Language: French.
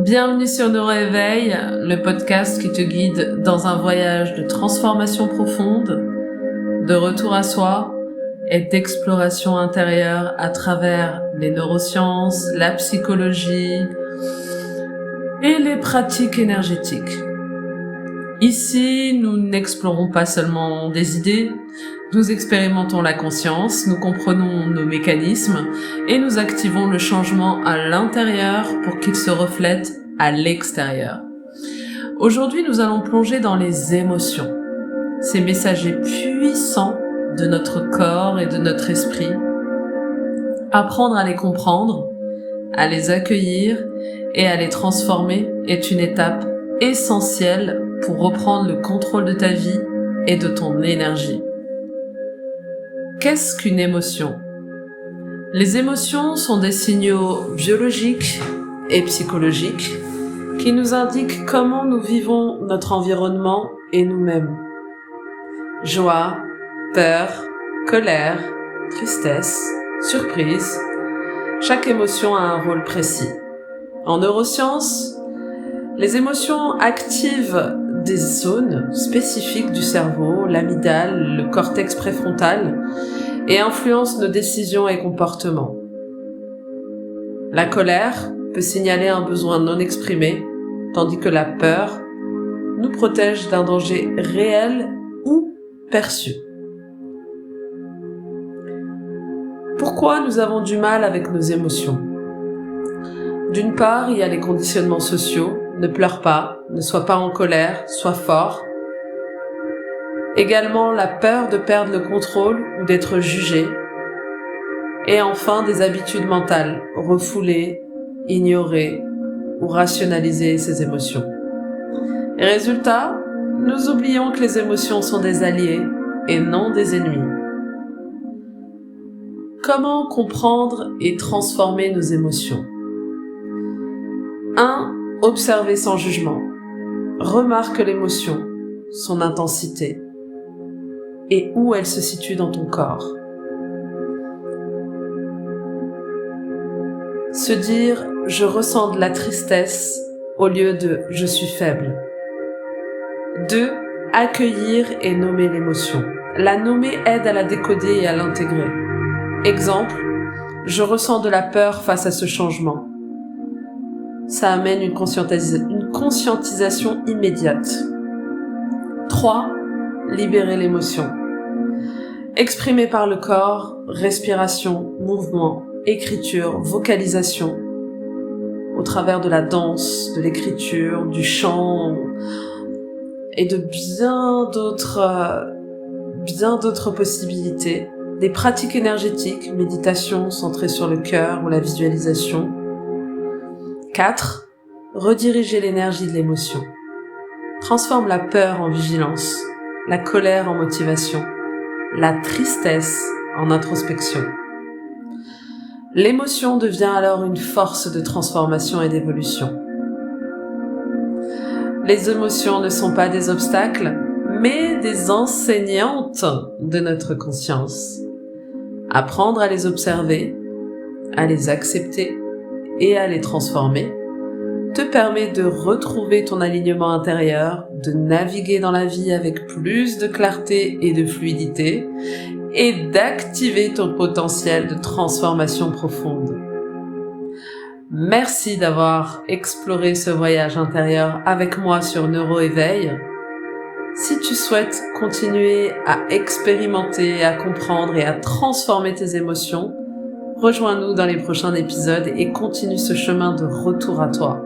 Bienvenue sur Neuroéveil, le podcast qui te guide dans un voyage de transformation profonde, de retour à soi et d'exploration intérieure à travers les neurosciences, la psychologie et les pratiques énergétiques. Ici, nous n'explorons pas seulement des idées, nous expérimentons la conscience, nous comprenons nos mécanismes et nous activons le changement à l'intérieur pour qu'il se reflète à l'extérieur. Aujourd'hui, nous allons plonger dans les émotions, ces messagers puissants de notre corps et de notre esprit. Apprendre à les comprendre, à les accueillir et à les transformer est une étape essentielle pour reprendre le contrôle de ta vie et de ton énergie. Qu'est-ce qu'une émotion ? Les émotions sont des signaux biologiques et psychologiques qui nous indiquent comment nous vivons notre environnement et nous-mêmes. Joie, peur, colère, tristesse, surprise, chaque émotion a un rôle précis. En neurosciences, les émotions activent des zones spécifiques du cerveau, l'amygdale, le cortex préfrontal, et influencent nos décisions et comportements. La colère peut signaler un besoin non exprimé, tandis que la peur nous protège d'un danger réel ou perçu. Pourquoi nous avons du mal avec nos émotions ? D'une part, il y a les conditionnements sociaux. Ne pleure pas, ne sois pas en colère, sois fort. Également la peur de perdre le contrôle ou d'être jugé. Et enfin des habitudes mentales, refouler, ignorer ou rationaliser ses émotions. Et résultat, nous oublions que les émotions sont des alliés et non des ennemis. Comment comprendre et transformer nos émotions ? 1. Observer sans jugement. Remarque l'émotion, son intensité et où elle se situe dans ton corps. Se dire « je ressens de la tristesse » au lieu de « je suis faible ». 2. Accueillir et nommer l'émotion. La nommer aide à la décoder et à l'intégrer. Exemple, je ressens de la peur face à ce changement. Ça amène une conscientisation immédiate. 3. Libérer l'émotion. Exprimer par le corps, respiration, mouvement, écriture, vocalisation, au travers de la danse, de l'écriture, du chant et de bien d'autres possibilités. Des pratiques énergétiques, méditation centrée sur le cœur ou la visualisation. 4. Rediriger l'énergie de l'émotion. Transforme la peur en vigilance, la colère en motivation, la tristesse en introspection. L'émotion devient alors une force de transformation et d'évolution. Les émotions ne sont pas des obstacles, mais des enseignantes de notre conscience. Apprendre à les observer, à les accepter et à les transformer te permet de retrouver ton alignement intérieur, de naviguer dans la vie avec plus de clarté et de fluidité et d'activer ton potentiel de transformation profonde. Merci d'avoir exploré ce voyage intérieur avec moi sur Neuroéveil. Si tu souhaites continuer à expérimenter, à comprendre et à transformer tes émotions, rejoins-nous dans les prochains épisodes et continue ce chemin de retour à toi.